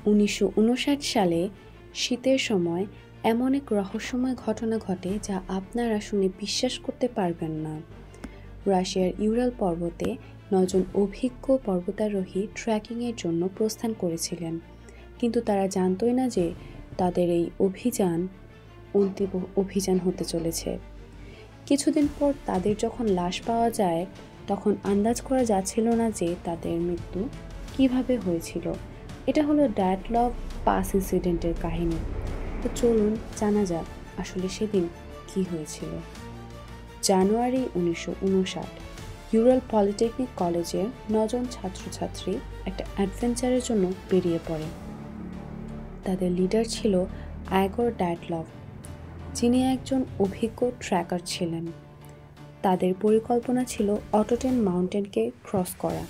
1959 সালে শীতের সময় এমন এক রহস্যময় ঘটনা ঘটে যা আপনারা শুনে বিশ্বাস করতে পারবেন না। রাশিয়ার ইউরাল পর্বতে 9 জন অভিজ্ঞ পর্বতারোহী ট্রেকিংয়ের জন্য প্রস্থান করেছিলেন, কিন্তু তারা জানতই না যে তাদের এই অভিযান অন্তিম অভিযান হতে চলেছে। কিছুদিন পর তাদের যখন লাশ পাওয়া যায়, তখন আন্দাজ করা যাচ্ছিল না যে তাদের মৃত্যু কিভাবে হয়েছিল। এটা হলো ডায়াটলগ পাস ইনসিডেন্টের কাহিনী। তো চলুন জানা যাক আসলে সেদিন কি হয়েছিল। জানুয়ারি 1959, ইউরাল পলিটেকনিক কলেজের 9 জন ছাত্রছাত্রী একটা অ্যাডভেঞ্চারের জন্য বেরিয়ে পড়ে। তাদের লিডার ছিল আইগর ডায়াটলভ, যিনি একজন অভিজ্ঞ ট্র্যাকার ছিলেন। তাদের পরিকল্পনা ছিল অটোটেন মাউন্টেনকে ক্রস করা,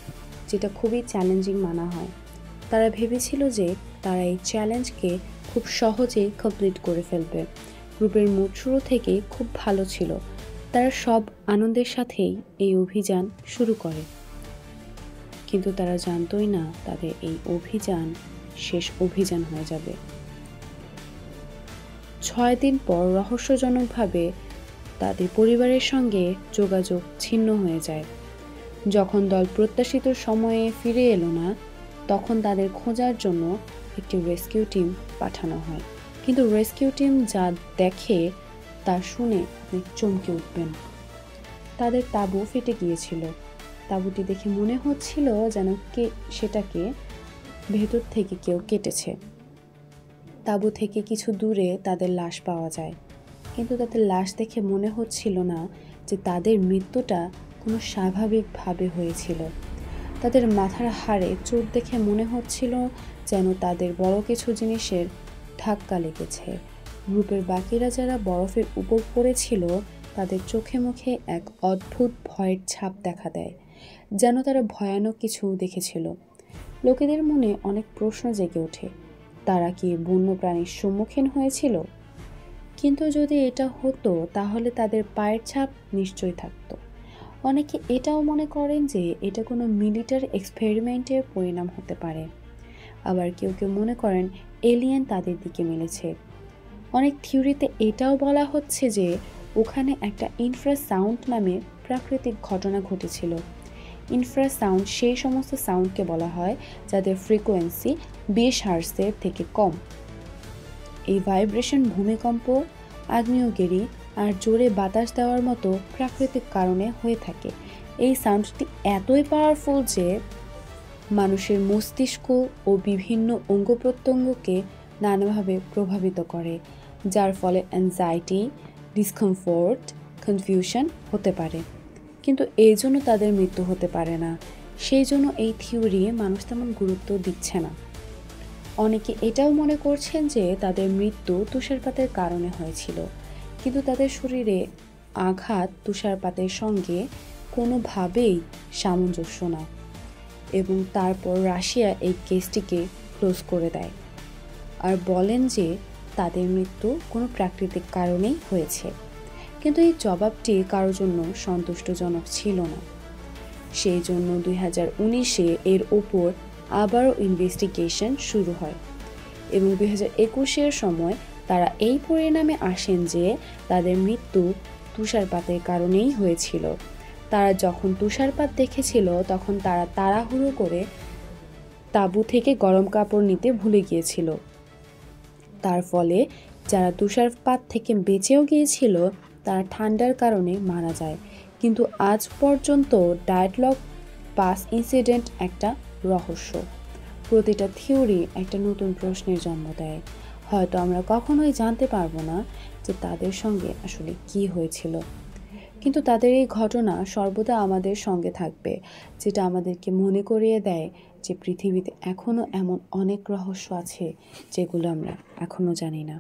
যেটা খুবই চ্যালেঞ্জিং মানা হয়। তারা ভেবেছিল যে তারা এই চ্যালেঞ্জকে খুব সহজেই কমপ্লিট করে ফেলবে। গ্রুপের মুড শুরু থেকেই খুব ভালো ছিল। তারা সব আনন্দের সাথেই এই অভিযান শুরু করে, কিন্তু তারা জানতই না তাদের এই অভিযান শেষ অভিযান হয়ে যাবে। 6 দিন পর রহস্যজনকভাবে তাদের পরিবারের সঙ্গে যোগাযোগ ছিন্ন হয়ে যায়। যখন দল প্রত্যাশিত সময়ে ফিরে এলো না, তখন তাদের খোঁজার জন্য একটি রেস্কিউ টিম পাঠানো হয়। কিন্তু রেস্কিউ টিম যা দেখে তা শুনে আপনি চমকে উঠবেন। তাদের তাঁবু ফেটে গিয়েছিল। তাঁবুটি দেখে মনে হচ্ছিল যেন সেটাকে ভেতর থেকে কেউ কেটেছে। তাঁবু থেকে কিছু দূরে তাদের লাশ পাওয়া যায়, কিন্তু তাদের লাশ দেখে মনে হচ্ছিল না যে তাদের মৃত্যুটা কোনো স্বাভাবিকভাবে হয়েছিল। তাদের মাথার হাড়ে চোট দেখে মনে হচ্ছিল যেন তাদের বড় কিছু জিনিসের ধাক্কা লেগেছে। গ্রুপের বাকিরা যারা বরফের উপর পড়েছিল, তাদের চোখে মুখে এক অদ্ভুত ভয়ের ছাপ দেখা দেয়, যেন তারা ভয়ানক কিছু দেখেছিল। লোকেদের মনে অনেক প্রশ্ন জেগে ওঠে। তারা কি বন্যপ্রাণীর সম্মুখীন হয়েছিল? কিন্তু যদি এটা হতো, তাহলে তাদের পায়ের ছাপ নিশ্চয়ই থাকতো। অনেকে এটাও মনে করেন যে এটা কোনো মিলিটারি এক্সপেরিমেন্টের পরিণাম হতে পারে। আবার কেউ কেউ মনে করেন এলিয়েন তাদের দিকে মিলেছে। অনেক থিওরিতে এটাও বলা হচ্ছে যে ওখানে একটা ইনফ্রাসাউন্ড নামে প্রাকৃতিক ঘটনা ঘটেছিল। ইনফ্রাসাউন্ড সেই সমস্ত সাউন্ডকে বলা হয় যাদের ফ্রিকোয়েন্সি 20 হার্টজের থেকে কম। এই ভাইব্রেশন ভূমিকম্প, আগ্নেয়গিরি আর জোরে বাতাস দেওয়ার মতো প্রাকৃতিক কারণে হয়ে থাকে। এই সাউন্ডটি এতই পাওয়ারফুল যে মানুষের মস্তিষ্ক ও বিভিন্ন অঙ্গ প্রত্যঙ্গকে নানাভাবে প্রভাবিত করে, যার ফলে অ্যাংজাইটি, ডিসকমফোর্ট, কনফিউশন হতে পারে। কিন্তু এই জন্য তাদের মৃত্যু হতে পারে না। সেই জন্য এই থিওরি মানুষ তেমন গুরুত্ব দিচ্ছে না। অনেকে এটাও মনে করছেন যে তাদের মৃত্যু তুষারপাতের কারণে হয়েছিল, কিন্তু তাদের শরীরে আঘাত তুষারপাতের সঙ্গে কোনোভাবেই সামঞ্জস্য না, এবং তারপর রাশিয়া এই কেসটিকে ক্লোজ করে দেয় আর বলেন যে তাদের মৃত্যু কোনো প্রাকৃতিক কারণেই হয়েছে। কিন্তু এই জবাবটি কারোর জন্য সন্তুষ্টজনক ছিল না। সেই জন্য 2019-এ এর ওপর আবারও ইনভেস্টিগেশন শুরু হয়, এবং 2021-এর সময় তারা এই পরিণামে আসেন যে তাদের মৃত্যু তুষারপাতের কারণেই হয়েছিল। তারা যখন তুষারপাত দেখেছিল, তখন তারা তাড়াহুড়ো করে তাঁবু থেকে গরম কাপড় নিতে ভুলে গিয়েছিল। তার ফলে যারা তুষারপাত থেকে বেঁচেও গিয়েছিল, তারা ঠান্ডার কারণে মারা যায়। কিন্তু আজ পর্যন্ত ডায়াটলগ পাস ইনসিডেন্ট একটা রহস্য। প্রতিটা থিওরি একটা নতুন প্রশ্নের জন্ম দেয়। হয়তো আমরা কখনোই জানতে পারবো না যে তাদের সঙ্গে আসলে কি হয়েছিল, কিন্তু তাদের এই ঘটনা সর্বদা আমাদের সঙ্গে থাকবে, যেটা আমাদেরকে মনে করিয়ে দেয় যে পৃথিবীতে এখনও এমন অনেক রহস্য আছে যেগুলো আমরা এখনও জানি না।